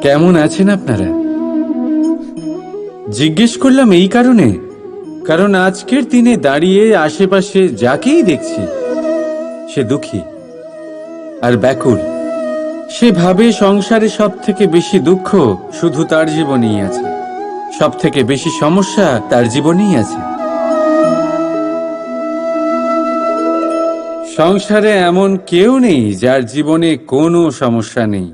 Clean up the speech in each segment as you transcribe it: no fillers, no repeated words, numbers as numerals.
কেমন আছেন আপনারা? জিজ্ঞেস করলাম এই কারণে, কারণ আজকের দিনে দাঁড়িয়ে আশেপাশে যাকেই দেখছি সে দুঃখী আর ব্যাকুল। সে ভাবে সংসারে সব থেকে বেশি দুঃখ শুধু তার জীবনেই আছে, সব থেকে বেশি সমস্যা তার জীবনেই আছে। সংসারে এমন কেউ নেই যার জীবনে কোনো সমস্যা নেই,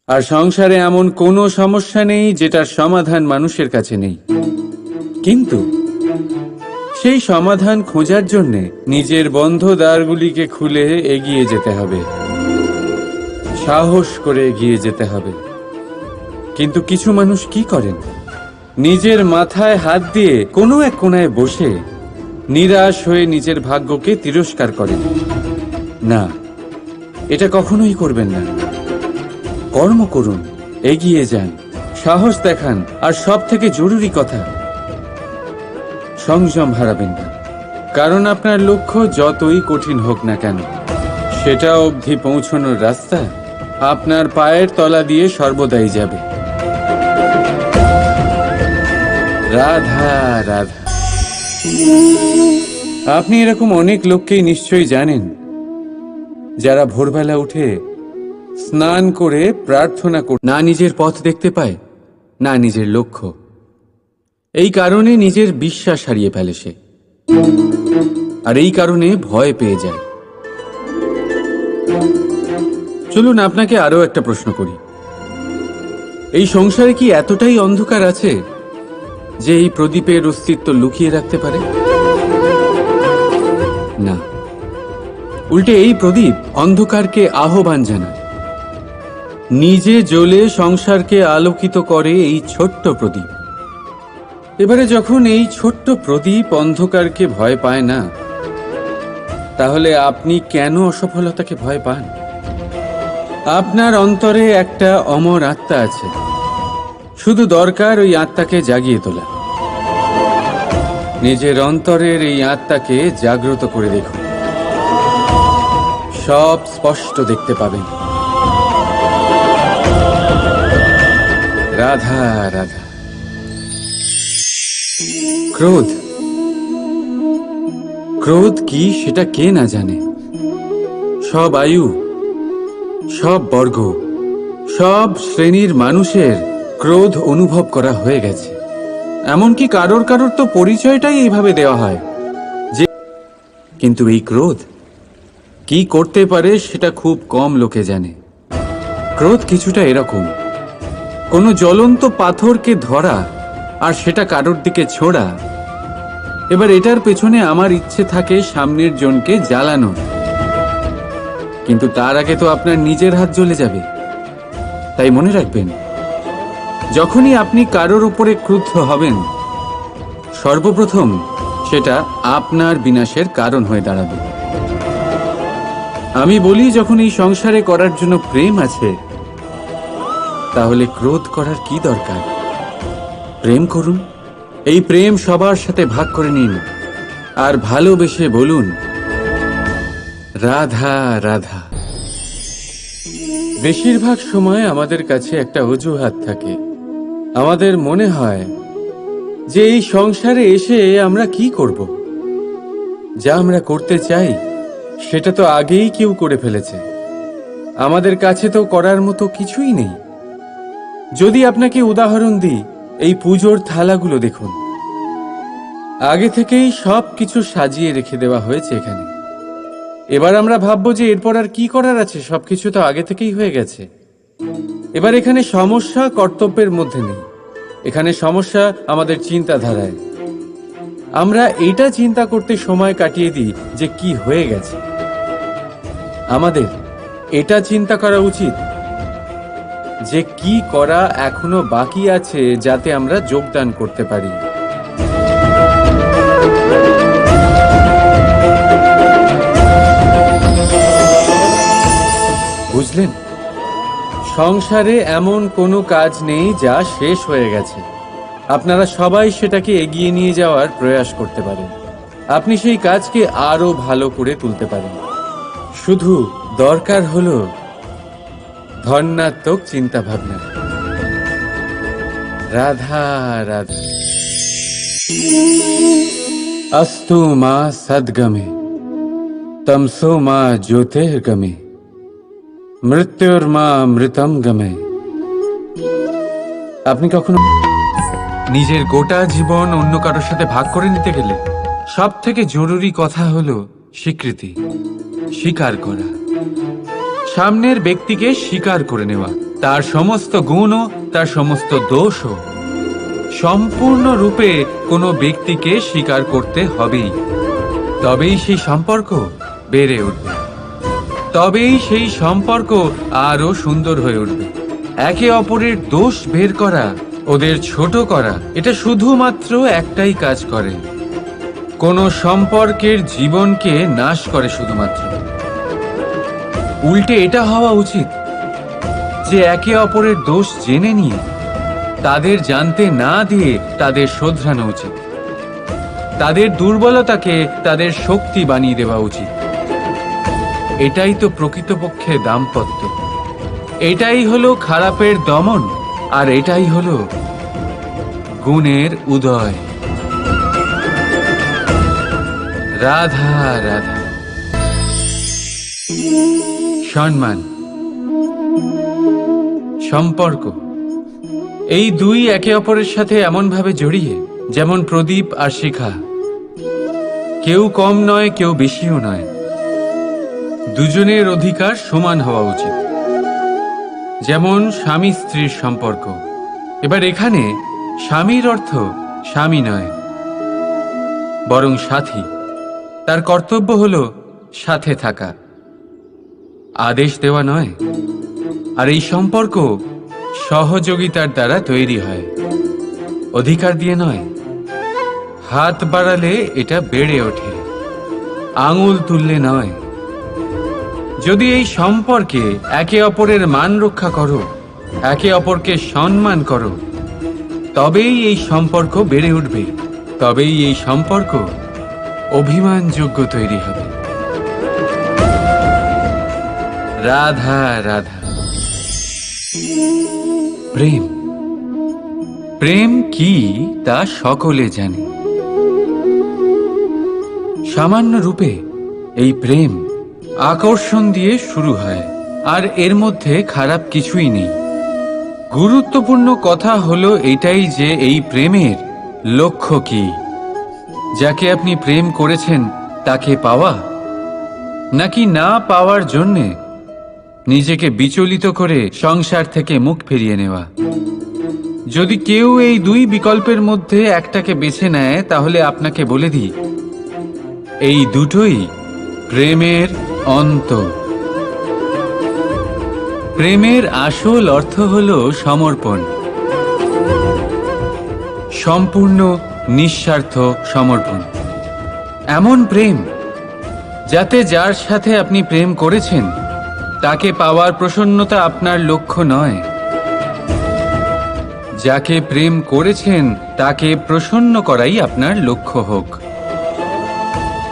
আর সংসারে এমন কোনো সমস্যা নেই যেটার সমাধান মানুষের কাছে নেই। কিন্তু সেই সমাধান খোঁজার জন্যে নিজের বন্ধ দ্বারগুলিকে খুলে এগিয়ে যেতে হবে, সাহস করে এগিয়ে যেতে হবে। কিন্তু কিছু মানুষ কি করেন? নিজের মাথায় হাত দিয়ে কোনো এক কোণায় বসে নিরাশ হয়ে নিজের ভাগ্যকে তিরস্কার করেন। না, এটা কখনোই করবেন না। কর্ম করুন, এগিয়ে যান, সাহস দেখান, আর সব থেকে জরুরি কথা, সংযম হারাবেন না। কারণ আপনার লক্ষ্য যতই কঠিন হোক না কেন, সেটা অবধি পৌঁছানোর রাস্তা আপনার পায়ের তলা দিয়ে সর্বদাই যাবে। রাধা রাধা। আপনি এরকম অনেক লোককেই নিশ্চয়ই জানেন যারা ভোরবেলা উঠে স্নান করে প্রার্থনা করে না নিজের পথ দেখতে পায়, না নিজের লক্ষ্য। এই কারণে নিজের বিশ্বাস হারিয়ে ফেলে সে, আর এই কারণে ভয় পেয়ে যায়। চলুন আপনাকে আরো একটা প্রশ্ন করি। এই সংসারে কি এতটাই অন্ধকার আছে যে এই প্রদীপের অস্তিত্ব লুকিয়ে রাখতে পারে? না, উল্টে এই প্রদীপ অন্ধকারকে আহ্বান জানায়। নিজে জ্বলে সংসারকে আলোকিত করে এই ছোট্ট প্রদীপ। এবারে যখন এই ছোট্ট প্রদীপ অন্ধকারকে ভয় পায় না, তাহলে আপনি কেন অসফলতাকে ভয় পান? আপনার অন্তরে একটা অমর আত্মা আছে, শুধু দরকার ওই আত্মাকে জাগিয়ে তোলা। নিজের অন্তরের এই আত্মাকে জাগ্রত করে দেখুন, সব স্পষ্ট দেখতে পাবেন। রাধা রাধা। ক্রোধ, ক্রোধ কি সেটা কে না জানে? সব আয়ু, সব বর্গ, সব শ্রেণীর মানুষের ক্রোধ অনুভব করা হয়ে গেছে। এমনকি কারোর কারোর তো পরিচয়টাই এইভাবে দেওয়া হয় যে, কিন্তু এই ক্রোধ কি করতে পারে সেটা খুব কম লোকে জানে। ক্রোধ কিছুটা এরকম, কোনো জ্বলন্ত পাথরকে ধরা আর সেটা কারোর দিকে ছোড়া। এবার এটার পেছনে আমার ইচ্ছে থাকে সামনের জনকে জ্বালানো, কিন্তু তার আগে তো আপনার নিজের হাত জ্বলে যাবে। তাই মনে রাখবেন, যখনই আপনি কারোর উপরে ক্রুদ্ধ হবেন, সর্বপ্রথম সেটা আপনার বিনাশের কারণ হয়ে দাঁড়াবে। আমি বলি, যখন এই সংসারে করার জন্য প্রেম আছে, তাহলে ক্রোধ করার কি দরকার? প্রেম করুন, এই প্রেম সবার সাথে ভাগ করে নিন, আর ভালোবেসে বলুন, রাধা রাধা। বেশিরভাগ সময় আমাদের কাছে একটা অজুহাত থাকে। আমাদের মনে হয় যে এই সংসারে এসে আমরা কি করব? যা আমরা করতে চাই সেটা তো আগেই কেউ করে ফেলেছে। আমাদের কাছে তো করার মতো কিছুই নেই। যদি আপনাকে উদাহরণ দিই, এই পুজোর থালাগুলো দেখুন, আগে থেকেই সব কিছু সাজিয়ে রেখে দেওয়া হয়েছে এখানে। এবার আমরা ভাববো যে এরপর আর কি করার আছে, সবকিছু তো আগে থেকেই হয়ে গেছে। এবার এখানে সমস্যা কর্তব্যের মধ্যে নেই, এখানে সমস্যা আমাদের চিন্তাধারায়। আমরা এটা চিন্তা করতে সময় কাটিয়ে দিই যে কি হয়ে গেছে। আমাদের এটা চিন্তা করা উচিত যে কি করা এখনো বাকি আছে, যাতে আমরা যোগদান করতে পারি। বুঝলেন, সংসারে এমন কোনো কাজ নেই যা শেষ হয়ে গেছে। আপনারা সবাই সেটাকে এগিয়ে নিয়ে যাওয়ার প্রয়াস করতে পারেন। আপনি সেই কাজকে আরো ভালো করে তুলতে পারেন। শুধু দরকার হলো ধন্যাত্মক চিন্তা ভাবনা। রাধা রাধা। अस्तु मा सद्गमे तमसो मा ज्योतिर्गमे মৃত্যুর্মা মৃতম গমে। আপনি কখনো নিজের গোটা জীবন অন্য কারোর সাথে ভাগ করে নিতে গেলে সব থেকে জরুরি কথা হলো স্বীকৃতি, স্বীকার করা। সামনের ব্যক্তিকে স্বীকার করে নেওয়া, তার সমস্ত গুণও তার সমস্ত দোষও। সম্পূর্ণরূপে কোনো ব্যক্তিকে স্বীকার করতে হবেই, তবেই সেই সম্পর্ক বেড়ে উঠবে, তবেই সেই সম্পর্ক আরো সুন্দর হয়ে উঠবে। একে অপরের দোষ বের করা, ওদের ছোট করা, এটা শুধুমাত্র একটাই কাজ করে, কোনো সম্পর্কের জীবনকে নাশ করে শুধুমাত্র। উল্টে এটা হওয়া উচিত যে একে অপরের দোষ জেনে নিয়ে তাদের জানতে না দিয়ে তাদের শোধরানো উচিত। তাদের দুর্বলতাকে তাদের শক্তি বানিয়ে দেওয়া উচিত। এটাই তো প্রকৃতপক্ষে দাম্পত্য। এটাই হলো খারাপের দমন, আর এটাই হলো গুণের উদয়। রাধা রাধা। সম্মান, সম্পর্ক, এই দুই একে অপরের সাথে এমন ভাবে জড়িয়ে যেমন প্রদীপ আর শিখা। কেউ কম নয়, কেউ বেশিও নয়। দুজনের অধিকার সমান হওয়া উচিত, যেমন স্বামী স্ত্রীর সম্পর্ক। এবার এখানে স্বামীর অর্থ স্বামী নয়, বরং সাথী। তার কর্তব্য হলো সাথে থাকা, আদেশ দেওয়া নয়। আর এই সম্পর্ক সহযোগিতার দ্বারা তৈরি হয়, অধিকার দিয়ে নয়। হাত বাড়ালে এটা বেড়ে ওঠে, আঙুল তুললে নয়। যদি এই সম্পর্কে একে অপরের মান রক্ষা করো, একে অপরকে সম্মান করো, তবেই এই সম্পর্ক বেড়ে উঠবে, তবেই এই সম্পর্ক অভিমানযোগ্য তৈরি হবে। রাধা রাধা। প্রেম, প্রেম কি তা সকলে জানে। সামান্য রূপে এই প্রেম আকর্ষণ দিয়ে শুরু হয়, আর এর মধ্যে খারাপ কিছুই নেই। গুরুত্বপূর্ণ কথা হলো এটাই যে এই প্রেমের লক্ষ্য কি। যাকে আপনি প্রেম করেছেন তাকে পাওয়া, নাকি না পাওয়ার জন্যে নিজেকে বিচলিত করে সংসার থেকে মুখ ফিরিয়ে নেওয়া। যদি কেউ এই দুই বিকল্পের মধ্যে একটাকে বেছে নেয়, তাহলে আপনাকে বলে দিই, এই দুটোই প্রেমের অন্ত। প্রেমের আসল অর্থ হলো সমর্পণ, সম্পূর্ণ নিঃস্বার্থ সমর্পণ। এমন প্রেম যাতে যার সাথে আপনি প্রেম করেছেন তাকে পাওয়ার প্রসন্নতা আপনার লক্ষ্য নয়, যাকে প্রেম করেছেন তাকে প্রসন্ন করাই আপনার লক্ষ্য হোক।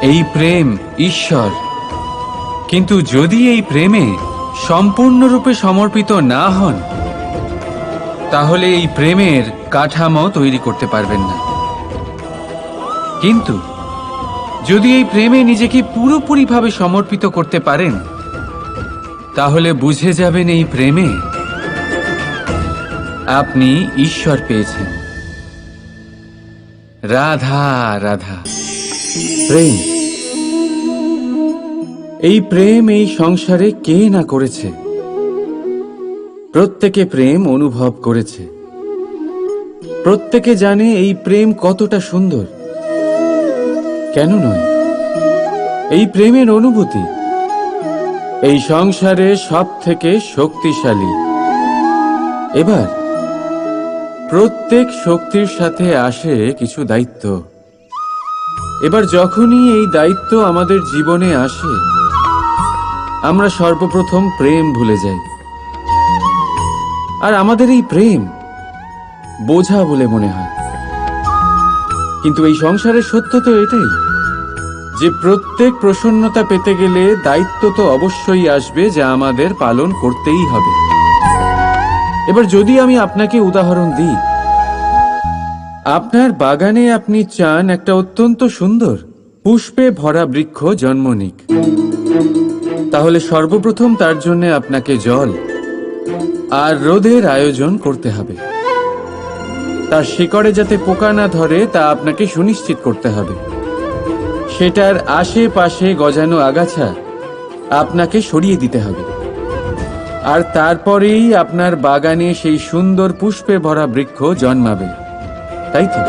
এই প্রেম ঈশ্বর। কিন্তু যদি এই প্রেমে সম্পূর্ণরূপে সমর্পিত না হন, তাহলে এই প্রেমের কাঠামো তৈরি করতে পারবেন না। কিন্তু যদি এই প্রেমে নিজেকে পুরোপুরিভাবে সমর্পিত করতে পারেন, তাহলে বুঝে যাবেন এই প্রেমে আপনি ঈশ্বর পেয়েছেন। রাধা রাধা। প্রেম, এই প্রেম এই সংসারে কে না করেছে। প্রত্যেকে প্রেম অনুভব করেছে, প্রত্যেকে জানে এই প্রেম কতটা সুন্দর। কেন নয়? এই প্রেমের অনুভূতি এই সংসারে সব থেকে শক্তিশালী। এবার প্রত্যেক শক্তির সাথে আসে কিছু দায়িত্ব। এবার যখনই এই দায়িত্ব আমাদের জীবনে আসে, আমরা সর্বপ্রথম প্রেম ভুলে যাই। আর আমাদের এই প্রেম বোঝা বলে মনে হয়। কিন্তু এই সংসারের সত্য তো এটাই যে প্রত্যেক প্রসন্নতা পেতে গেলে দায়িত্ব তো অবশ্যই আসবে, যা আমাদের পালন করতেই হবে। এবার যদি আমি আপনাকে উদাহরণ দিই, আপনার বাগানে আপনি চান একটা অত্যন্ত সুন্দর পুষ্পে ভরা বৃক্ষ জন্ম নিক, তাহলে সর্বপ্রথম তার জন্য আপনাকে জল আর রোদের আয়োজন করতে হবে। তার শিকড়ে যাতে পোকা না ধরে তা আপনাকে সুনিশ্চিত করতে হবে। সেটার আশেপাশে গজানো আগাছা আপনাকে সরিয়ে দিতে হবে। আর তারপরেই আপনার বাগানে সেই সুন্দর পুষ্পে ভরা বৃক্ষ জন্মাবে, তাই তো?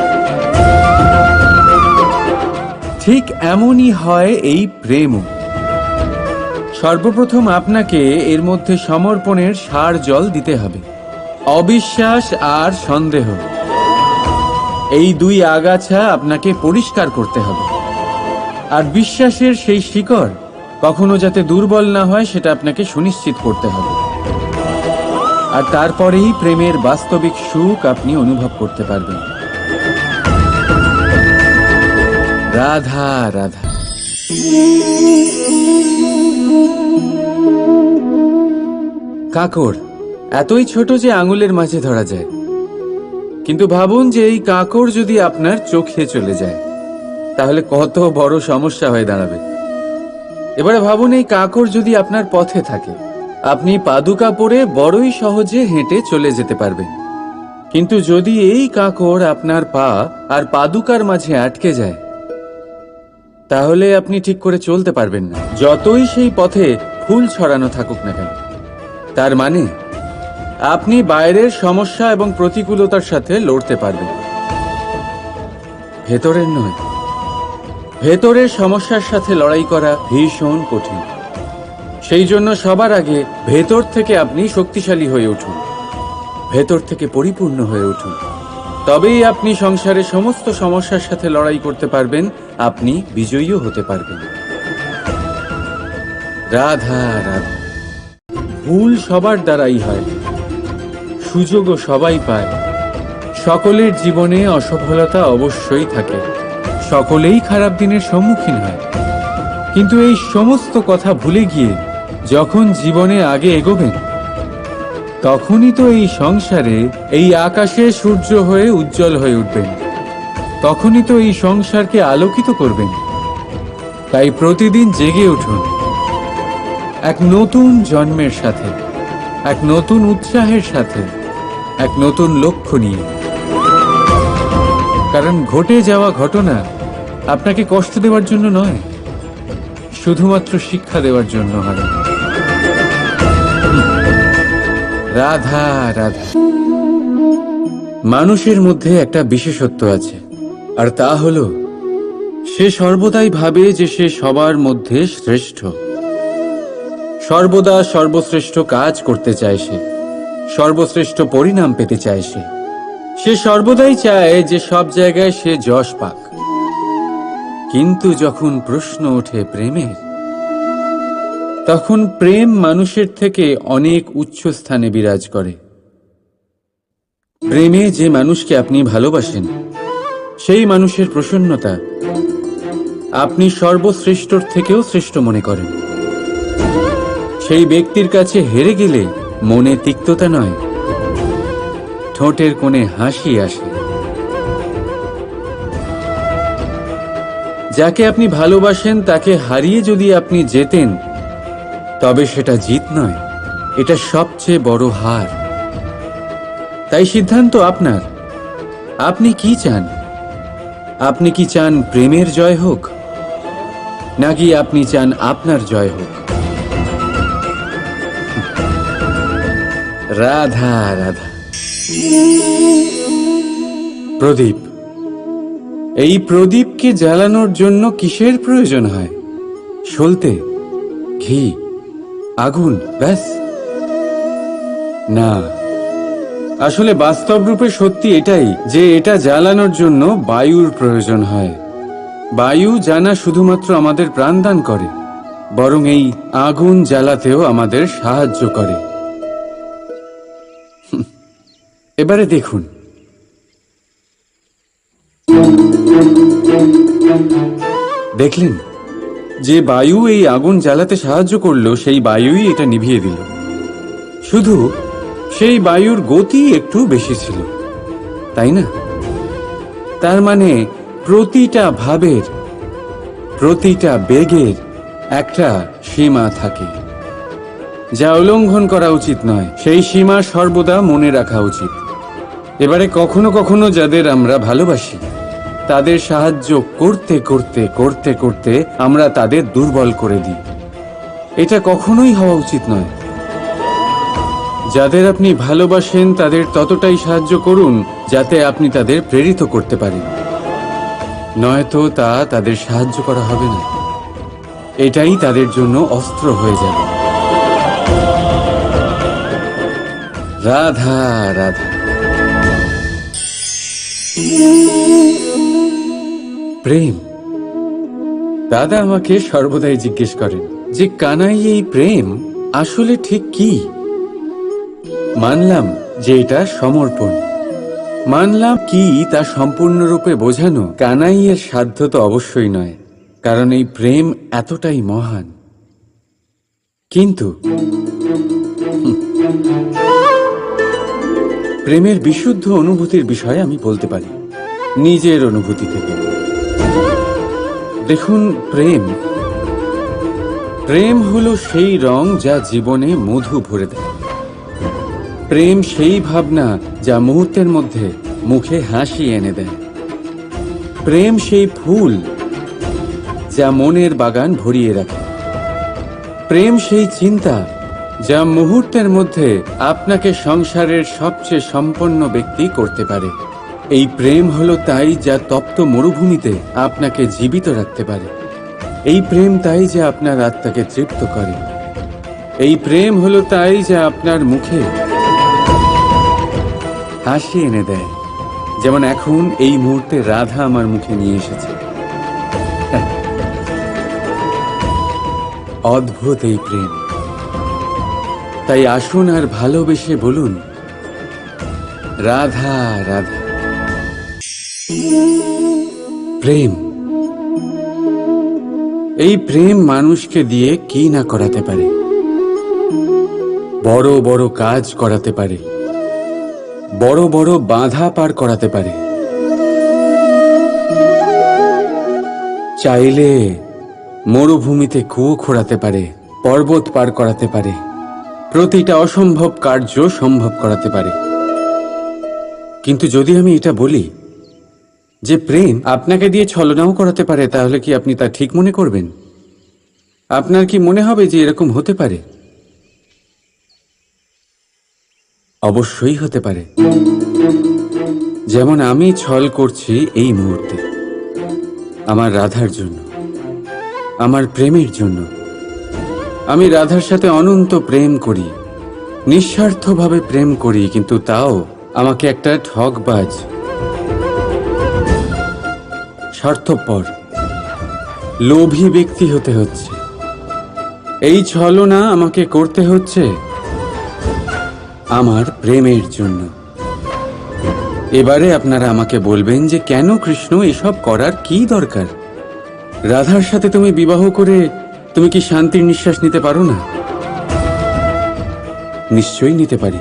ঠিক এমনই হয় এই প্রেমও। সর্বপ্রথম আপনাকে এর মধ্যে সমর্পণের সার জল দিতে হবে। অবিশ্বাস আর সন্দেহ, এই দুই আগাছা আপনাকে পরিষ্কার করতে হবে। আর বিশ্বাসের সেই শিকড় কখনো যাতে দুর্বল না হয় সেটা আপনাকে সুনিশ্চিত করতে হবে। আর তারপরেই প্রেমের বাস্তবিক সুখ আপনি অনুভব করতে পারবেন। রাধা রাধা। কাকড় এতই ছোট যে আঙুলের মাঝে ধরা যায়, কিন্তু ভাবুন যে এই কাকড় যদি আপনার চোখে চলে যায় তাহলে কত বড় সমস্যা হয়ে দাঁড়াবে। এবারে ভাবুন এই কাকড় যদি আপনার পথে থাকে, আপনি পাদুকা পরে বড়ই সহজে হেঁটে চলে যেতে পারবেন। কিন্তু যদি এই কাকড় আপনার পা আর পাদুকার মাঝে আটকে যায়, তাহলে আপনি ঠিক করে চলতে পারবেন না, যতই সেই পথে ফুল ছড়ানো থাকুক না কেন। তার মানে আপনি বাইরের সমস্যা এবং প্রতিকূলতার সাথে লড়তে পারবেন, ভেতরের নয়। ভেতরের সমস্যার সাথে লড়াই করা ভীষণ কঠিন। সেই জন্য সবার আগে ভেতর থেকে আপনি শক্তিশালী হয়ে উঠুন, ভেতর থেকে পরিপূর্ণ হয়ে উঠুন। তবেই আপনি সংসারের সমস্ত সমস্যার সাথে লড়াই করতে পারবেন, আপনি বিজয়ীও হতে পারবেন। রাধা রাধা। ভুল সবার দ্বারাই হয়, সুযোগও সবাই পায়। সকলের জীবনে অসফলতা অবশ্যই থাকে, সকলেই খারাপ দিনের সম্মুখীন হয়। কিন্তু এই সমস্ত কথা ভুলে গিয়ে যখন জীবনে আগে এগোবেন, তখনই তো এই সংসারে এই আকাশে সূর্য হয়ে উজ্জ্বল হয়ে উঠবেন, তখনই তো এই সংসারকে আলোকিত করবেন। তাই প্রতিদিন জেগে উঠুন এক নতুন জন্মের সাথে, এক নতুন উৎসাহের সাথে, এক নতুন লক্ষ্য নিয়ে। কারণ ঘটে যাওয়া ঘটনা আপনাকে কষ্ট দেওয়ার জন্য নয়, শুধুমাত্র শিক্ষা দেওয়ার জন্য হয়। রাধা রাধা। মানুষের মধ্যে একটা বিশেষত্ব আছে, আর তা হলো সে সর্বদাই ভাবে যে সে সবার মধ্যে শ্রেষ্ঠ। সর্বদা সর্বশ্রেষ্ঠ কাজ করতে চায় সে, সর্বশ্রেষ্ঠ পরিণাম পেতে চায় সে সর্বদাই চায় যে সব জায়গায় সে যশ পাক। কিন্তু যখন প্রশ্ন ওঠে প্রেমের, তখন প্রেম মানুষের থেকে অনেক উচ্চ স্থানে বিরাজ করে। প্রেমে যে মানুষকে আপনি ভালোবাসেন, সেই মানুষের প্রসন্নতা আপনি সর্বশ্রেষ্ঠর থেকেও শ্রেষ্ঠ মনে করেন। সেই ব্যক্তির কাছে হেরে গেলে মনে তিক্ততা নয়, ঠোঁটের কোণে হাসি আসে। যাকে আপনি ভালোবাসেন তাকে হারিয়ে যদি আপনি জেতেন, তবে সেটা জিত নয়, এটা সবচেয়ে বড় হার। তাই সিদ্ধান্ত আপনার। আপনি কি চান? আপনি কি চান প্রেমের জয় হোক, নাকি আপনি চান আপনার জয় হোক? রাধা রাধা। প্রদীপ, এই প্রদীপকে জ্বালানোর জন্য কিসের প্রয়োজন হয়? সলতে, ঘি, আগুন, ব্যাস? না, আসলে বাস্তব রূপে সত্যি এটাই যে এটা জ্বালানোর জন্য বায়ুর প্রয়োজন হয়। বায়ু জানা শুধুমাত্র আমাদের প্রাণদান করে, বরং এই আগুন জ্বালাতেও আমাদের সাহায্য করে। এবারে দেখুন, দেখলেন যে বায়ু এই আগুন জ্বালাতে সাহায্য করলো সেই বায়ুই এটা নিভিয়ে দিল। শুধু সেই বায়ুর গতি একটু বেশি ছিল, তাই না? তার মানে প্রতিটা ভাবের, প্রতিটা বেগের একটা সীমা থাকে, যা উল্লঙ্ঘন করা উচিত নয়। সেই সীমা সর্বদা মনে রাখা উচিত। এবারে কখনো কখনো যাদের আমরা ভালোবাসি, তাদের সাহায্য করতে করতে করতে করতে আমরা তাদের দুর্বল করে দিই। এটা কখনোই হওয়া উচিত নয়। যাদের আপনি ভালোবাসেন তাদের ততটাই সাহায্য করুন যাতে আপনি তাদের প্রেরিত করতে পারেন, নয়তো তা তাদের সাহায্য করা হবে না। এটাই তাদের জন্য অস্ত্র হয়ে যাবে। রাধা রাধা। প্রেম। দাদা আমাকে সর্বদাই জিজ্ঞেস করেন যে কানাই, এই প্রেম আসলে ঠিক কি? মানলাম যে এটা সমর্পণ, মানলাম কি তা সম্পূর্ণরূপে বোঝানো কানাইয়ের সাধ্য তো অবশ্যই নয়, কারণ এই প্রেম এতটাই মহান। কিন্তু প্রেমের বিশুদ্ধ অনুভূতির বিষয়ে আমি বলতে পারি নিজের অনুভূতি থেকে। দেখুন, প্রেম হলো সেই রং যা জীবনে মধু ভরে দেয়। প্রেম সেই ভাবনা যা মুহূর্তের মধ্যে মুখে হাসি এনে দেয়। প্রেম সেই ফুল যা মনের বাগান ভরিয়ে রাখে। প্রেম সেই চিন্তা যা মুহূর্তের মধ্যে আপনাকে সংসারের সবচেয়ে সম্পন্ন ব্যক্তি করতে পারে। এই প্রেম হলো তাই যা তপ্ত মরুভূমিতে আপনাকে জীবিত রাখতে পারে। এই প্রেম তাই যা আপনার আত্মাকে তৃপ্ত করে। এই প্রেম হলো তাই যা আপনার মুখে হাসি এনে দেয়, যেমন এখন এই মুহূর্তে রাধা আমার মুখে নিয়ে এসেছে। অদ্ভুত এই প্রেম। তাই আসুন আর ভালোবেসে বলুন, রাধা রাধা। প্রেম, এই প্রেম মানুষকে দিয়ে কি না করাতে পারে। বড় বড় কাজ করাতে পারে, বড় বড় বাধা পার করাতে পারে। চাইলে মরুভূমিতে কুয়ো খোঁড়াতে পারে, পর্বত পার করাতে পারে, প্রতিটা অসম্ভব কার্য সম্ভব করাতে পারে। কিন্তু যদি আমি এটা বলি যে প্রেম আপনাকে দিয়ে ছলনাও করাতে পারে, তাহলে কি আপনি তা ঠিক মনে করবেন? আপনার কি মনে হবে যে এরকম হতে পারে? অবশ্যই হতে পারে। যেমন আমি ছল করছি এই মুহূর্তে আমার রাধার জন্য, আমার প্রেমের জন্য। আমি রাধার সাথে অনন্ত প্রেম করি, নিঃস্বার্থভাবে প্রেম করি, কিন্তু তাও আমাকে একটা ঠকবাজ, স্বার্থপর, লোভী ব্যক্তি হতে হচ্ছে। এই ছলনা আমাকে করতে হচ্ছে আমার প্রেমের জন্য। এবারে আপনারা আমাকে বলবেন যে কেন কৃষ্ণ এসব করার কি দরকার? রাধার সাথে তুমি বিবাহ করে তুমি কি শান্তির নিঃশ্বাস নিতে পারো না? নিশ্চয়ই নিতে পারি।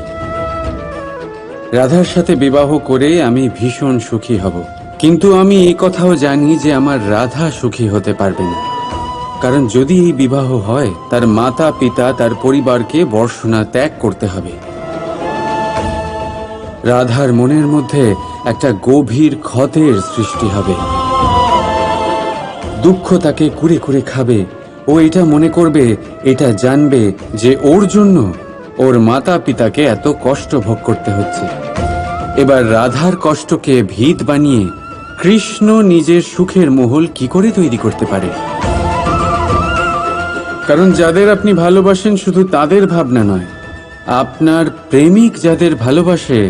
রাধার সাথে বিবাহ করে আমি ভীষণ সুখী হব, কিন্তু আমি এই কথাও জানি যে আমার রাধা সুখী হতে পারবে না। কারণ যদি এই বিবাহ হয়, তার মাতা পিতা, তার পরিবারকে বর্ষণা ত্যাগ করতে হবে। রাধার মনের মধ্যে একটা গভীর ক্ষতের সৃষ্টি হবে। দুঃখ তাকে কুরে কুরে খাবে। ও এটা মনে করবে, এটা জানবে যে ওর জন্য ওর মাতা পিতাকে এত কষ্ট ভোগ করতে হচ্ছে। এবার রাধার কষ্টকে ভিত বানিয়ে কৃষ্ণ নিজের সুখের মহল কি করে তৈরি করতে পারে? কারণ যাদের আপনি ভালোবাসেন শুধু তাদের ভাবনা নয়, আপনার প্রেমিক যাদের ভালোবাসে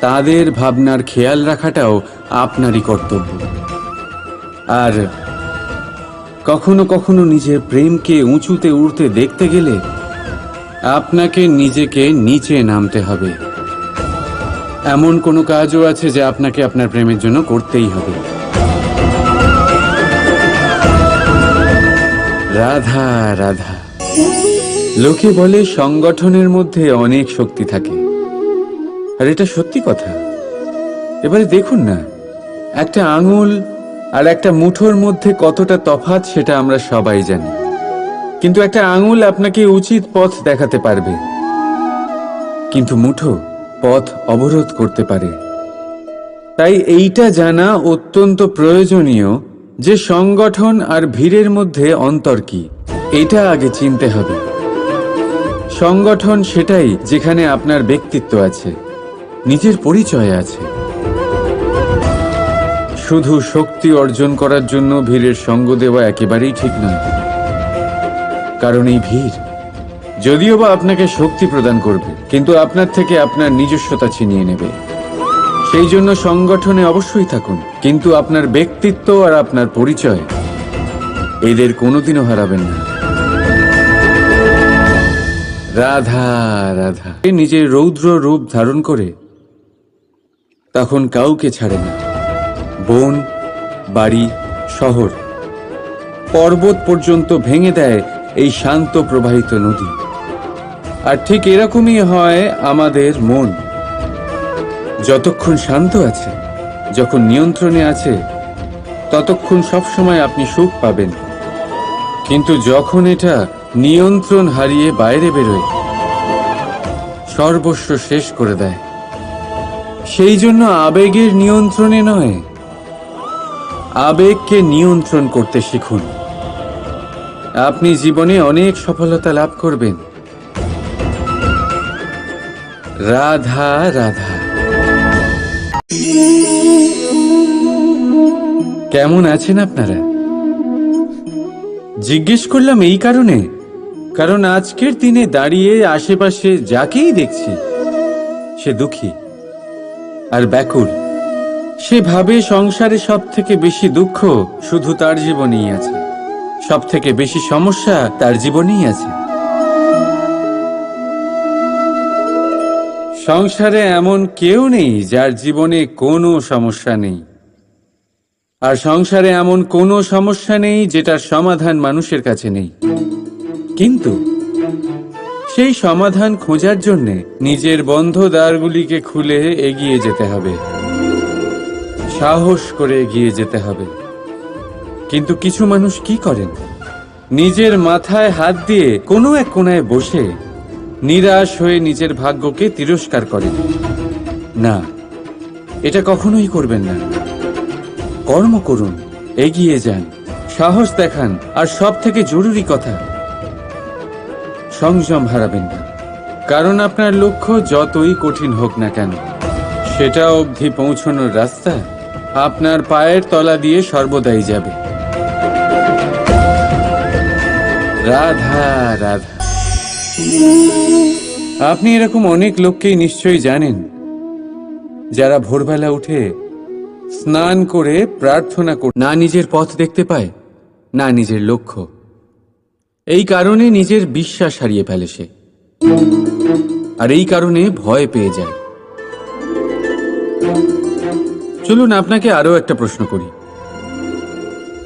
তাদের ভাবনার খেয়াল রাখাটাও আপনারই কর্তব্য। আর কখনো কখনো নিজের প্রেমকে উঁচুতে উঠতে দেখতে গেলে আপনাকে নিজেকে নিচে নামতে হবে। এমন কোনো কাজও আছে যা আপনাকে আপনার প্রেমের জন্য করতেই হবে। রাধা রাধা। লোকে বলে সংগঠনের মধ্যে অনেক শক্তি থাকে, আর এটা সত্যি কথা। এবারে দেখুন না, একটা আঙুল আর একটা মুঠোর মধ্যে কতটা তফাৎ সেটা আমরা সবাই জানি, কিন্তু একটা আঙুল আপনাকে উচিত পথ দেখাতে পারবে, কিন্তু মুঠো পথ অবরোধ করতে পারে। তাই এইটা জানা অত্যন্ত প্রয়োজনীয় যে সংগঠন আর ভিড়ের মধ্যে অন্তর কি, এটা আগে চিনতে হবে। সংগঠন সেটাই যেখানে আপনার ব্যক্তিত্ব আছে, নিজের পরিচয় আছে। শুধু শক্তি অর্জন করার জন্য ভিড়ের সঙ্গ দেওয়া একেবারেই ঠিক নয়, কারণ এই ভিড় যদিও বা আপনাকে শক্তি প্রদান করবে, কিন্তু আপনার থেকে আপনার নিজস্বতা ছিনিয়ে নেবে। সেই জন্য সংগঠনে অবশ্যই থাকুন, কিন্তু আপনার ব্যক্তিত্ব আর আপনার পরিচয় এদের কোনোদিনও হারাবেন না। রাধা রাধা। নিজের রৌদ্র রূপ ধারণ করে তখন কাউকে ছাড়ে না। বন, বাড়ি, শহর, পর্বত পর্যন্ত ভেঙে দেয় এই শান্ত প্রবাহিত নদী। আর ঠিক এরকমই হয় আমাদের মন। যতক্ষণ শান্ত আছে, যখন নিয়ন্ত্রণে আছে, ততক্ষণ সবসময় আপনি সুখ পাবেন। কিন্তু যখন এটা নিয়ন্ত্রণ হারিয়ে বাইরে বেরোয়, সর্বস্ব শেষ করে দেয়। সেই জন্য আবেগের নিয়ন্ত্রণে নয়, আবেগকে নিয়ন্ত্রণ করতে শিখুন। আপনি জীবনে অনেক সফলতা লাভ করবেন। রাধা রাধা। কেমন আছেন আপনারা? জিজ্ঞেস করলাম এই কারণে, কারণ আজকের দিনে দাঁড়িয়ে আশেপাশে যাকেই দেখছি সে দুঃখী আর ব্যাকুল। সে ভাবে সংসারে সব থেকে বেশি দুঃখ শুধু তার জীবনেই আছে, সব থেকে বেশি সমস্যা তার জীবনেই আছে। সংসারে এমন কেউ নেই যার জীবনে কোনো সমস্যা নেই, আর সংসারে এমন কোনো সমস্যা নেই যেটার সমাধান মানুষের কাছে নেই। কিন্তু সেই সমাধান খোঁজার জন্য নিজের বন্ধ দ্বারগুলিকে খুলে এগিয়ে যেতে হবে, সাহস করে এগিয়ে যেতে হবে। কিন্তু কিছু মানুষ কি করেন, নিজের মাথায় হাত দিয়ে কোনো এক কোণায় বসে নিরাশ হয়ে নিজের ভাগ্যকে তিরস্কার করেন। না, এটা কখনোই করবেন না। কর্ম করুন, এগিয়ে যান, সাহস দেখান, আর সব থেকে জরুরি কথা, সংযম হারাবেন না। কারণ আপনার লক্ষ্য যতই কঠিন হোক না কেন, সেটা অবধি পৌঁছানোর রাস্তা আপনার পায়ের তলা দিয়ে সর্বদাই যাবে। রাধা রাধা। আপনি এরকম অনেক লোককেই নিশ্চয়ই জানেন যারা ভোরবেলা উঠে স্নান করে প্রার্থনা করে না নিজের পথ দেখতে পায়, না নিজের লক্ষ্য। এই কারণে নিজের বিশ্বাস হারিয়ে ফেলে সে, আর এই কারণে ভয় পেয়ে যায়। চলুন আপনাকে আরো একটা প্রশ্ন করি।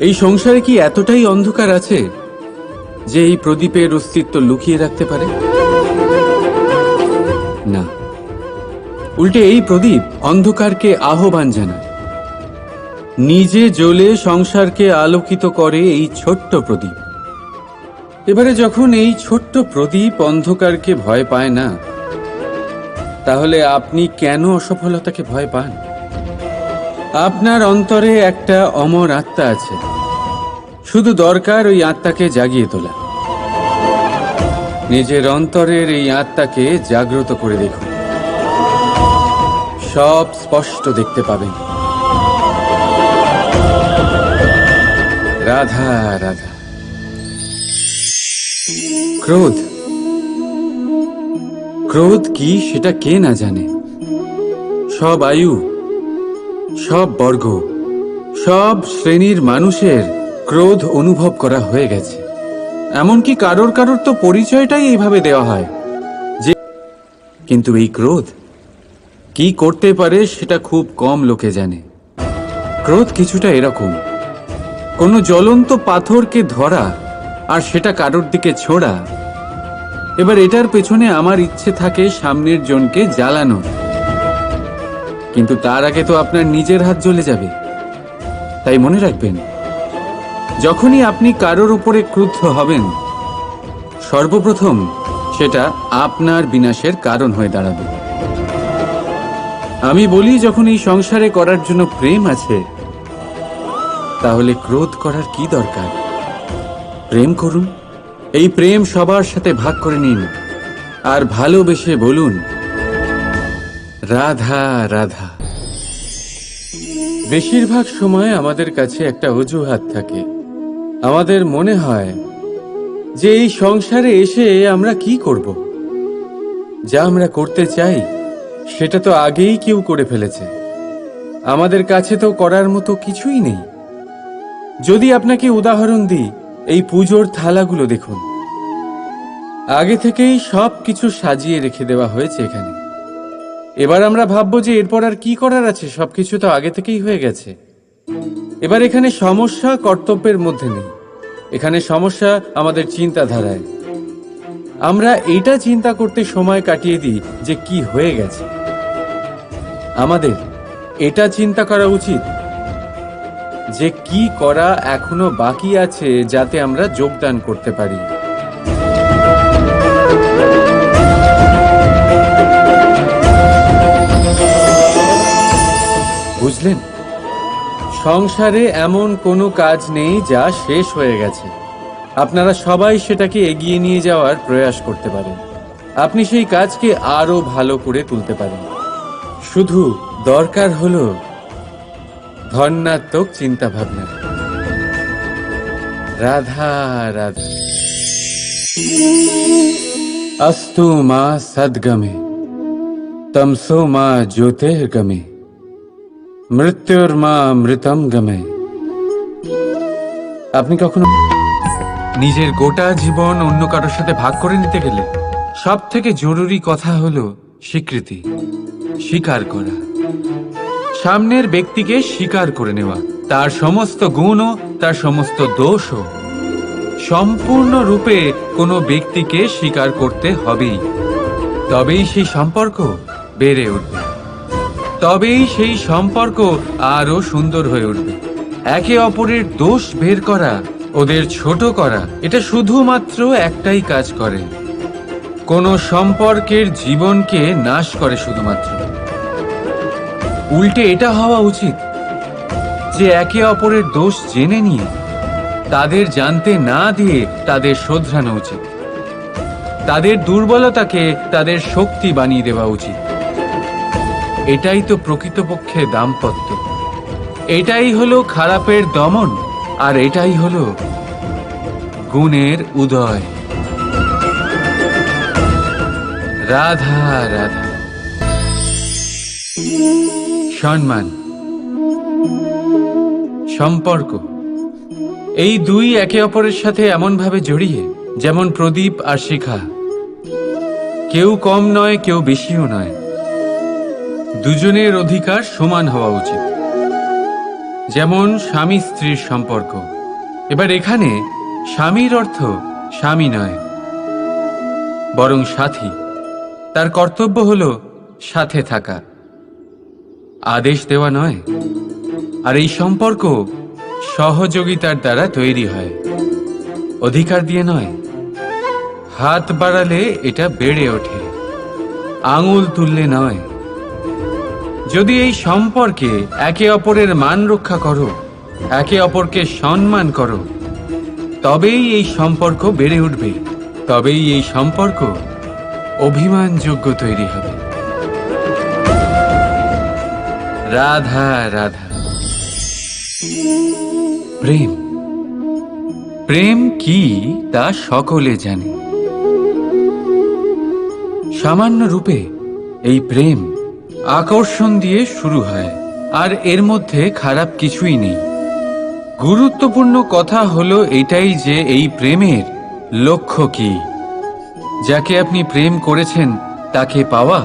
এই সংসারে কি এতটাই অন্ধকার আছে যে এই প্রদীপের অস্তিত্ব লুকিয়ে রাখতে পারে? না, উল্টে এই প্রদীপ অন্ধকারকে আহ্বান জানায়। নিজে জ্বলে সংসারকে আলোকিত করে এই ছোট্ট প্রদীপ। এবারে যখন এই ছোট্ট প্রদীপ অন্ধকারকে ভয় পায় না, তাহলে আপনি কেন অসফলতাকে ভয় পান? আপনার অন্তরে একটা অমর আত্মা আছে, শুধু দরকার ওই আত্মাকে জাগিয়ে তোলা। নিজের অন্তরের এই আত্মাকে জাগ্রত করে দেখুন, সব স্পষ্ট দেখতে পাবেন। রাধা রাধা। ক্রোধ, ক্রোধ কি সেটা কে না জানে। সব আয়ু, সব বর্গ, সব শ্রেণীর মানুষের ক্রোধ অনুভব করা হয়ে গেছে। এমনকি কারোর কারোর তো পরিচয়টাই এইভাবে দেওয়া হয় যে, কিন্তু এই ক্রোধ কি করতে পারে সেটা খুব কম লোকে জানে। ক্রোধ কিছুটা এরকম, কোনো জ্বলন্ত পাথরকে ধরা আর সেটা কারোর দিকে ছোড়া, এবার এটার পেছনে আমার ইচ্ছে থাকে সামনের জনকে জ্বালানো, কিন্তু তার আগে তো আপনার নিজের হাত জ্বলে যাবে। তাই মনে রাখবেন, যখনই আপনি কারোর উপরে ক্রুদ্ধ হবেন, সর্বপ্রথম সেটা আপনার বিনাশের কারণ হয়ে দাঁড়াবে। আমি বলি, যখন এই সংসারে করার জন্য প্রেম আছে, তাহলে ক্রোধ করার কি দরকার? প্রেম করুন। এই প্রেম সবার সাথে ভাগ করে নিন আর ভালোবেসে বলুন, রাধা রাধা। বেশিরভাগ সময় আমাদের কাছে একটা অজুহাত থাকে। আমাদের মনে হয় যে এই সংসারে এসে আমরা কি করব? যা আমরা করতে চাই সেটা তো আগেই কেউ করে ফেলেছে। আমাদের কাছে তো করার মতো কিছুই নেই। যদি আপনাকে উদাহরণ দিই, এই পুজোর থালাগুলো দেখুন, আগে থেকেই সব কিছু সাজিয়ে রেখে দেওয়া হয়েছে এখানে। এবার আমরা ভাববো যে এরপর আর কি করার আছে, সবকিছু তো আগে থেকেই হয়ে গেছে। এবার এখানে সমস্যা কর্তব্যের মধ্যে নেই, এখানে সমস্যা আমাদের চিন্তাধারায়। আমরা এটা চিন্তা করতে সময় কাটিয়ে দিই যে কি হয়ে গেছে। আমাদের এটা চিন্তা করা উচিত যে কি করা এখনো বাকি আছে, যাতে আমরা যোগদান করতে পারি। বুঝলেন, সংসারে এমন কোনো কাজ নেই যা শেষ হয়ে গেছে। আপনারা সবাই সেটাকে এগিয়ে নিয়ে যাওয়ার প্রয়াস করতে পারেন। আপনি সেই কাজকে আরো ভালো করে তুলতে পারেন। শুধু দরকার হলো ধন্যাত্মক চিন্তা ভাবনা। রাধা রাধা। अस्तु मा सद्गमे तमसो मा ज्योतिर्गमे মৃত্যুর্মা মৃতম গমে। আপনি কখনো নিজের গোটা জীবন অন্য কারোর সাথে ভাগ করে নিতে গেলে সব থেকে জরুরি কথা হলো স্বীকৃতি, স্বীকার করা। সামনের ব্যক্তিকে স্বীকার করে নেওয়া, তার সমস্ত গুণও তার সমস্ত দোষও। সম্পূর্ণরূপে কোনো ব্যক্তিকে স্বীকার করতে হবেই, তবেই সেই সম্পর্ক বেড়ে উঠবে, তবেই সেই সম্পর্ক আরো সুন্দর হয়ে উঠবে। একে অপরের দোষ বের করা, ওদের ছোট করা, এটা শুধুমাত্র একটাই কাজ করে, কোনো সম্পর্কের জীবনকে নাশ করে শুধুমাত্র। উল্টে এটা হওয়া উচিত যে একে অপরের দোষ জেনে নিয়ে তাদের জানতে না দিয়ে তাদের শোধরানো উচিত। তাদের দুর্বলতাকে তাদের শক্তি বানিয়ে দেওয়া উচিত। এটাই তো প্রকৃতপক্ষে দাম্পত্য। এটাই হলো খারাপের দমন, আর এটাই হলো গুণের উদয়। রাধা রাধা। সম্মান, সম্পর্ক, এই দুই একে অপরের সাথে এমনভাবে জড়িয়ে যেমন প্রদীপ আর শিখা। কেউ কম নয়, কেউ বেশিও নয়। দুজনের অধিকার সমান হওয়া উচিত, যেমন স্বামী স্ত্রীর সম্পর্ক। এবার এখানে স্বামীর অর্থ স্বামী নয়, বরং সাথী। তার কর্তব্য হলো সাথে থাকা, আদেশ দেওয়া নয়। আর এই সম্পর্ক সহযোগিতার দ্বারা তৈরি হয়, অধিকার দিয়ে নয়। হাত বাড়ালে এটা বেড়ে ওঠে, আঙুল তুললে নয়। যদি এই সম্পর্কে একে অপরের মান রক্ষা করো, একে অপরকে সম্মান করো, তবেই এই সম্পর্ক বেড়ে উঠবে, তবেই এই সম্পর্ক অভিমানযোগ্য তৈরি হবে। রাধা রাধা। প্রেম, প্রেম কি তা সকলে জানে। সামান্য রূপে এই প্রেম আকর্ষণ দিয়ে শুরু হয়, আর এর মধ্যে খারাপ কিছুই নেই। গুরুত্বপূর্ণ কথা হলো এটাই যে এই প্রেমের লক্ষ্য কি। যাকে আপনি প্রেম করেছেন তাকে পাওয়া,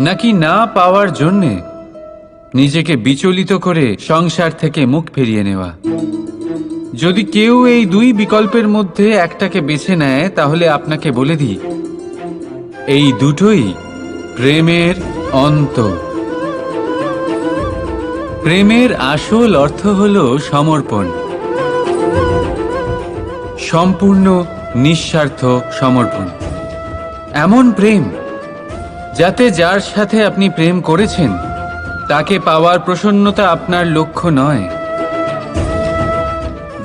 নাকি না পাওয়ার জন্যে নিজেকে বিচলিত করে সংসার থেকে মুখ ফিরিয়ে নেওয়া। যদি কেউ এই দুই বিকল্পের মধ্যে একটাকে বেছে নেয় তাহলে আপনাকে বলে দিই, এই দুটোই প্রেমের অন্ত। প্রেমের আসল অর্থ হল সমর্পণ, সম্পূর্ণ নিঃস্বার্থ সমর্পণ। এমন প্রেম যাতে যার সাথে আপনি প্রেম করেছেন তাকে পাওয়ার প্রসন্নতা আপনার লক্ষ্য নয়,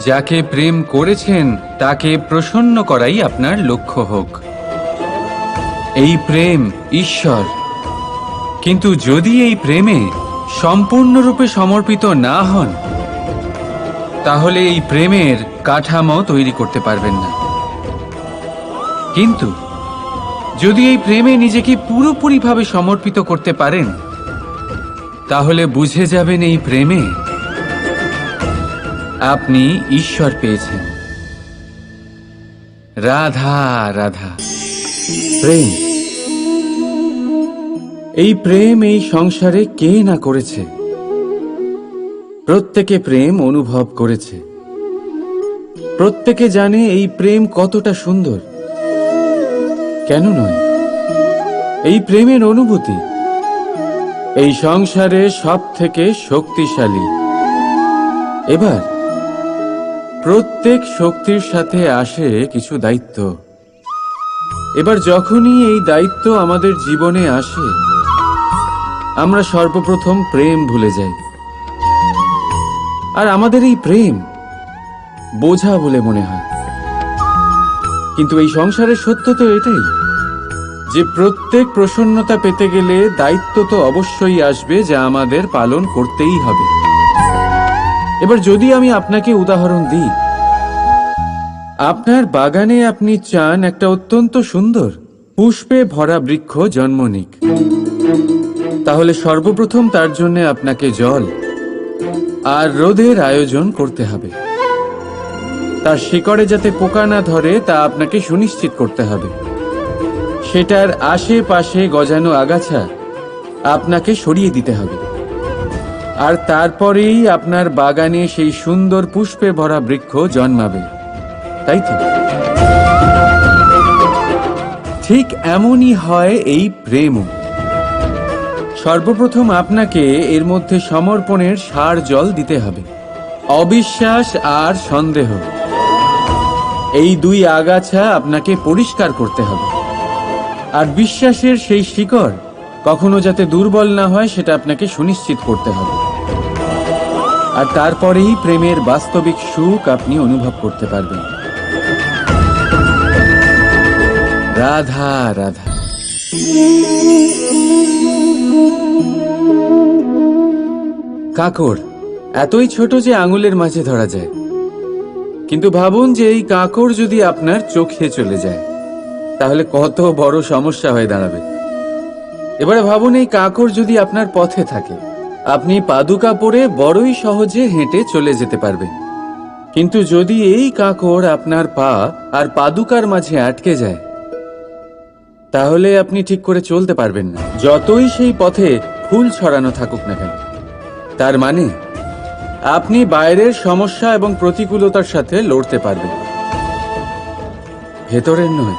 যাকে প্রেম করেছেন তাকে প্রসন্ন করাই আপনার লক্ষ্য হোক। এই প্রেম ঈশ্বর। কিন্তু যদি এই প্রেমে সম্পূর্ণরূপে সমর্পিত না হন তাহলে এই প্রেমের কাঠামো তৈরি করতে পারবেন না। কিন্তু যদি এই প্রেমে নিজেকে পুরোপুরিভাবে সমর্পিত করতে পারেন তাহলে বুঝে যাবেন এই প্রেমে আপনি ঈশ্বর পেয়েছেন। রাধা রাধা। প্রেম, এই প্রেম এই সংসারে কে না করেছে? প্রত্যেকে প্রেম অনুভব করেছে। প্রত্যেকে জানে এই প্রেম কতটা সুন্দর। কেন নয়? এই প্রেমের অনুভূতি এই সংসারে সব থেকে শক্তিশালী। এবার প্রত্যেক শক্তির সাথে আসে কিছু দায়িত্ব। এবার যখনই এই দায়িত্ব আমাদের জীবনে আসে আমরা সর্বপ্রথম প্রেম ভুলে যাই। আর আমাদের এই প্রেম বোঝা বলে মনে হয়। কিন্তু এই সংসারের সত্য তো এটাই যে প্রত্যেক প্রসন্নতা পেতে গেলে দায়িত্ব তো অবশ্যই আসবে, যা আমাদের পালন করতেই হবে। এবার যদি আমি আপনাকে উদাহরণ দিই, আপনার বাগানে আপনি চান একটা অত্যন্ত সুন্দর পুষ্পে ভরা বৃক্ষ জন্ম নিক, তাহলে সর্বপ্রথম তার জন্য আপনাকে জল আর রোদের আয়োজন করতে হবে। তার শিকড়ে যাতে পোকা না ধরে তা আপনাকে সুনিশ্চিত করতে হবে। সেটার আশেপাশে গজানো আগাছা আপনাকে সরিয়ে দিতে হবে। আর তারপরেই আপনার বাগানে সেই সুন্দর পুষ্পে ভরা বৃক্ষ জন্মাবে, তাই তো? ঠিক এমনই হয় এই প্রেমও। সর্বপ্রথম আপনাকে এর মধ্যে সমর্পণের সার জল দিতে হবে। অবিশ্বাস আর সন্দেহ, এই দুই আগাছা আপনাকে পরিষ্কার করতে হবে। আর বিশ্বাসের সেই শিকড় কখনো যাতে দুর্বল না হয় সেটা আপনাকে সুনিশ্চিত করতে হবে। আর তারপরেই প্রেমের বাস্তবিক সুখ আপনি অনুভব করতে পারবেন। রাধা রাধা। কাঁকড় এতই ছোট যে আঙুলের মাঝে ধরা যায়, কিন্তু ভাবুন যে এই কাঁকড় যদি আপনার চোখে চলে যায় তাহলে কত বড় সমস্যা হয়ে দাঁড়াবে। এবারে ভাবুন এই কাঁকড় যদি আপনার পথে থাকে, আপনি পাদুকা পরে বড়ই সহজে হেঁটে চলে যেতে পারবেন। কিন্তু যদি এই কাঁকড় আপনার পা আর পাদুকার মাঝে আটকে যায় তাহলে আপনি ঠিক করে চলতে পারবেন না, যতই সেই পথে ফুল ছড়ানো থাকুক না কেন। তার মানে আপনি বাইরের সমস্যা এবং প্রতিকূলতার সাথে লড়তে পারবেন, ভেতরের নয়।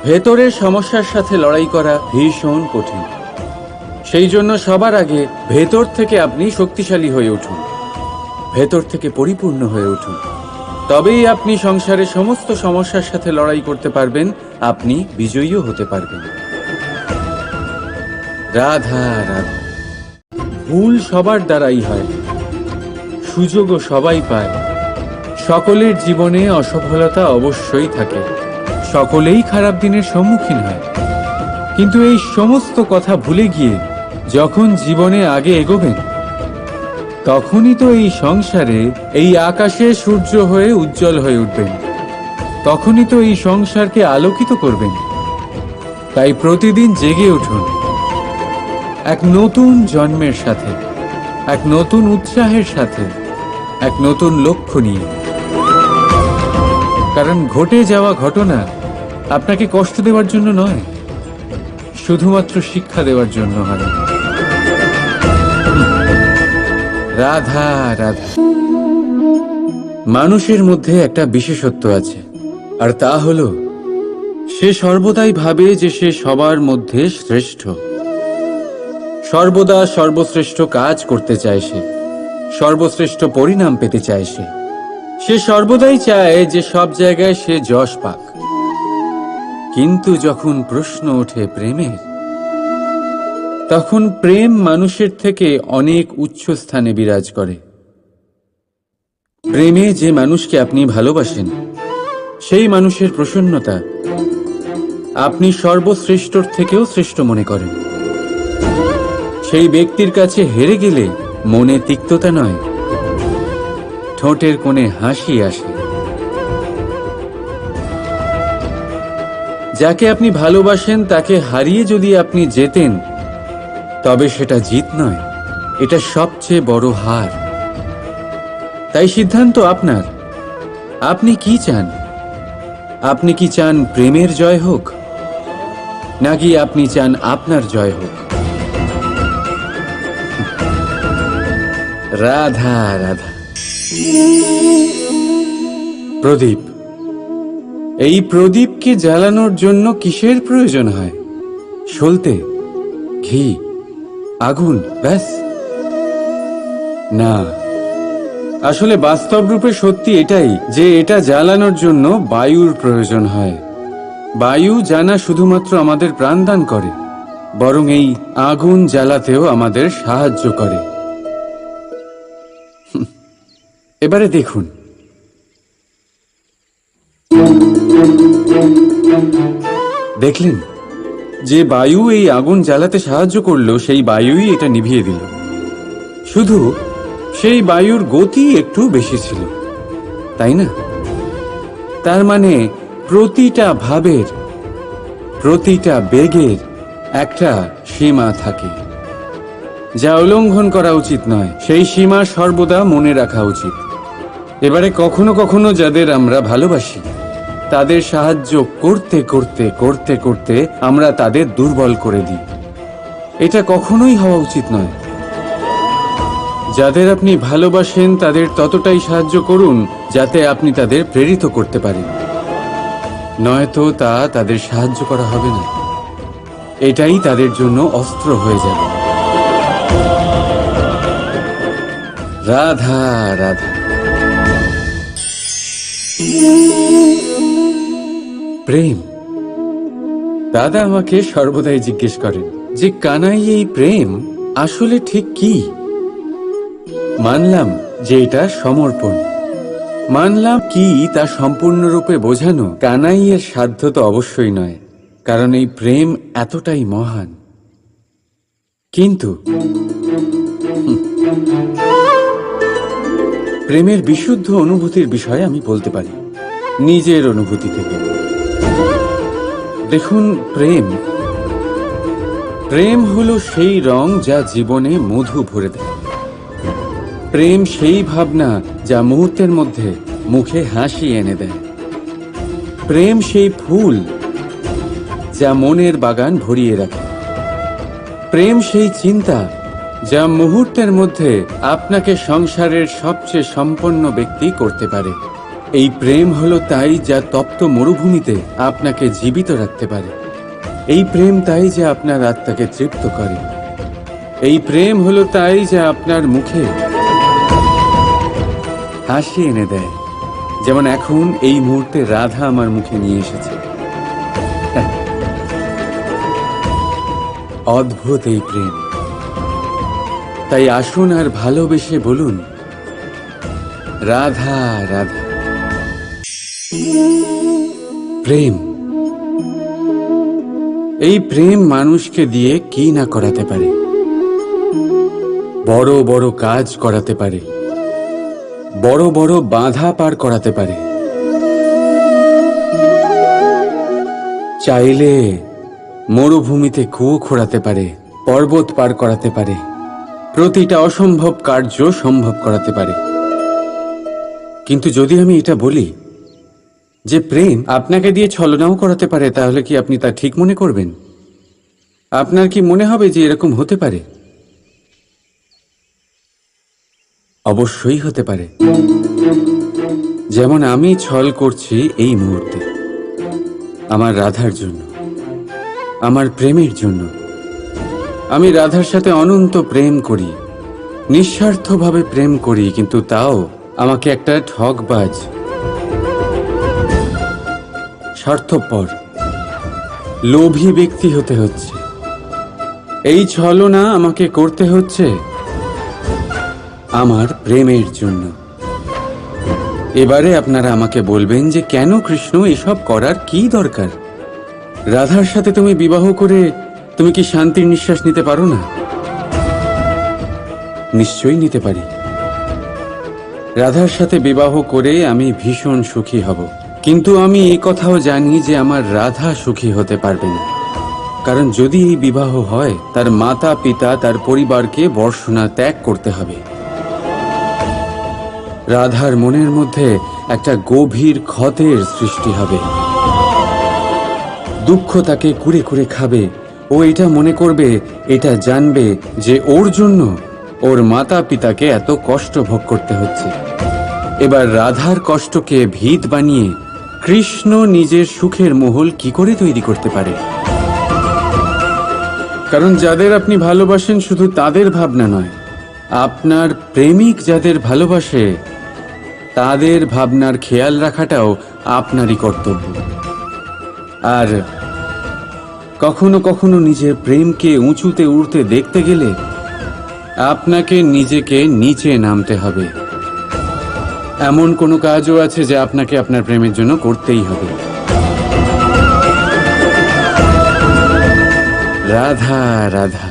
ভেতরের সমস্যার সাথে লড়াই করা ভীষণ কঠিন। সেই জন্য সবার আগে ভেতর থেকে আপনি শক্তিশালী হয়ে উঠুন, ভেতর থেকে পরিপূর্ণ হয়ে উঠুন। তবেই আপনি সংসারের সমস্ত সমস্যার সাথে লড়াই করতে পারবেন, আপনি বিজয়ীও হতে পারবেন। রাধা রাধা। ভুল সবার দ্বারাই হয়, সুযোগও সবাই পায়। সকলের জীবনে অসফলতা অবশ্যই থাকে, সকলেই খারাপ দিনের সম্মুখীন হয়। কিন্তু এই সমস্ত কথা ভুলে গিয়ে যখন জীবনে আগে এগোবেন তখনই তো এই সংসারে এই আকাশে সূর্য হয়ে উজ্জ্বল হয়ে উঠবেন, তখনই তো এই সংসারকে আলোকিত করবেন। তাই প্রতিদিন জেগে উঠুন এক নতুন জন্মের সাথে, এক নতুন উৎসাহের সাথে, এক নতুন লক্ষ্য নিয়ে। কারণ ঘটে যাওয়া ঘটনা আপনাকে কষ্ট দেওয়ার জন্য নয়, শুধুমাত্র শিক্ষা দেওয়ার জন্য হয়। রাধা রাধা। মানুষের মধ্যে একটা বিশেষত্ব আছে, আর তা হলো সে সর্বদাই ভাবে যে সে সবার মধ্যে শ্রেষ্ঠ। সর্বদা সর্বশ্রেষ্ঠ কাজ করতে চায় সে, সর্বশ্রেষ্ঠ পরিণাম পেতে চায় সে সর্বদাই চায় যে সব জায়গায় সে যশ পাক। কিন্তু যখন প্রশ্ন ওঠে প্রেমের, তখন প্রেম মানুষের থেকে অনেক উচ্চ স্থানে বিরাজ করে। প্রেমে যে মানুষকে আপনি ভালোবাসেন, সেই মানুষের প্রসন্নতা আপনি সর্বশ্রেষ্ঠর থেকেও শ্রেষ্ঠ মনে করেন। সেই ব্যক্তির কাছে হেরে গেলে মনে তিক্ততা নয়, ঠোঁটের কোণে হাসি আসে। যাকে আপনি ভালোবাসেন তাকে হারিয়ে যদি আপনি জেতেন, তবে সেটা জিত নয়, এটা সবচেয়ে বড় হার। তাই সিদ্ধান্ত আপনার। আপনি কি চান? আপনি কি চান প্রেমের জয় হোক, নাকি আপনি চান আপনার জয় হোক? রাধা রাধা। প্রদীপ, এই প্রদীপকে জ্বালানোর জন্য কিসের প্রয়োজন হয়? সলতে, ঘি, আগুন, ব্যাস? না, আসলে বাস্তব রূপে সত্যি এটাই যে এটা জ্বালানোর জন্য বায়ুর প্রয়োজন হয়। বায়ু জানা শুধুমাত্র আমাদের প্রাণদান করে, বরং এই আগুন জ্বালাতেও আমাদের সাহায্য করে। এবারে দেখুন, দেখলেন যে বায়ু এই আগুন জ্বালাতে সাহায্য করলো, সেই বায়ুই এটা নিভিয়ে দিল। শুধু সেই বায়ুর গতি একটু বেশি ছিল, তাই না? তার মানে প্রতিটা ভাবের, প্রতিটা বেগের একটা সীমা থাকে, যা উল্লঙ্ঘন করা উচিত নয়। সেই সীমা সর্বদা মনে রাখা উচিত। এবারে কখনো কখনো যাদের আমরা ভালোবাসি, তাদের সাহায্য করতে করতে করতে করতে আমরা তাদের দুর্বল করে দিই। এটা কখনোই হওয়া উচিত নয়। যাদের আপনি ভালোবাসেন তাদের ততটাই সাহায্য করুন যাতে আপনি তাদের প্রেরিত করতে পারেন, নয়তো তা তাদের সাহায্য করা হবে না। এটাই তাদের জন্য অস্ত্র হয়ে যাবে। রাধা রাধা। প্রেম। দাদা আমাকে সর্বদাই জিজ্ঞেস করেন যে কানাই, এই প্রেম আসলে ঠিক কি? মানলাম যে এটা সমর্পণ, মানলাম কি তা সম্পূর্ণরূপে বোঝানো কানাইয়ের সাধ্য তো অবশ্যই নয়, কারণ এই প্রেম এতটাই মহান। কিন্তু প্রেমের বিশুদ্ধ অনুভূতির বিষয়ে আমি বলতে পারি নিজের অনুভূতি থেকে। দেখুন, প্রেম হলো সেই রং যা জীবনে মধু ভরে দেয়। প্রেম সেই ভাবনা যা মুহূর্তের মধ্যে মুখে হাসি এনে দেয়। প্রেম সেই ফুল যা মনের বাগান ভরিয়ে রাখে। প্রেম সেই চিন্তা যা মুহূর্তের মধ্যে আপনাকে সংসারের সবচেয়ে সম্পন্ন ব্যক্তি করতে পারে। এই প্রেম হলো তাই যা তপ্ত মরুভূমিতে আপনাকে জীবিত রাখতে পারে। এই প্রেম তাই যা আপনার আত্মাকে তৃপ্ত করে। এই প্রেম হলো তাই যা আপনার মুখে হাসি এনে দেয়, যেমন এখন এই মুহূর্তে রাধা আমার মুখে নিয়ে এসেছে। অদ্ভুত এই প্রেম। তাই আসুন আর ভালোবেসে বলুন, রাধা রাধা। প্রেম, এই প্রেম মানুষকে দিয়ে কি না করাতে পারে। বড় বড় কাজ করাতে পারে, বড় বড় বাধা পার করাতে পারে। চাইলে মরুভূমিতে কুয়ো খোঁড়াতে পারে, পর্বত পার করাতে পারে, প্রতিটা অসম্ভব কার্য সম্ভব করাতে পারে। কিন্তু যদি আমি এটা বলি যে প্রেম আপনাকে দিয়ে ছলনাও করাতে পারে, তাহলে কি আপনি তা ঠিক মনে করবেন? আপনার কি মনে হবে যে এরকম হতে পারে? অবশ্যই হতে পারে। যেমন আমি ছল করছি এই মুহূর্তে আমার রাধার জন্য, আমার প্রেমের জন্য। আমি রাধার সাথে অনন্ত প্রেম করি, নিঃস্বার্থভাবে প্রেম করি, কিন্তু তাও আমাকে একটা ঠকবাজ, স্বার্থপর, লোভী ব্যক্তি হতে হচ্ছে। এই ছলনা আমাকে করতে হচ্ছে আমার প্রেমের জন্য। এবারে আপনারা আমাকে বলবেন যে কেন কৃষ্ণ এসব করার কি দরকার? রাধার সাথে তুমি বিবাহ করে তুমি কি শান্তির নিঃশ্বাস নিতে পারো না? নিশ্চয়ই নিতে পারি। রাধার সাথে বিবাহ করে আমি ভীষণ সুখী হব, কিন্তু আমি এই কথাও জানি যে আমার রাধা সুখী হতে পারবে না। কারণ যদি এই বিবাহ হয়, তার মাতা পিতা তার পরিবারকে বর্ষণা ত্যাগ করতে হবে। রাধার মনের মধ্যে একটা গভীর ক্ষতের সৃষ্টি হবে, দুঃখ তাকে কুরে কুরে খাবে। ও এটা মনে করবে, এটা জানবে যে ওর জন্য ওর মাতা পিতাকে এত কষ্ট ভোগ করতে হচ্ছে। এবার রাধার কষ্টকে ভিত বানিয়ে কৃষ্ণ নিজের সুখের মহল কি করে তৈরি করতে পারে? কারণ যাদের আপনি ভালোবাসেন শুধু তাদের ভাবনা নয়, আপনার প্রেমিক যাদের ভালোবাসে তাদের ভাবনার খেয়াল রাখাটাও আপনারই কর্তব্য। আর কখনো কখনো নিজের প্রেমকে উঁচুতে উঠতে দেখতে গেলে আপনাকে নিজেকে নিচে নামতে হবে। এমন কোনো কাজও আছে যা আপনাকে আপনার প্রেমের জন্য করতেই হবে। রাধা রাধা।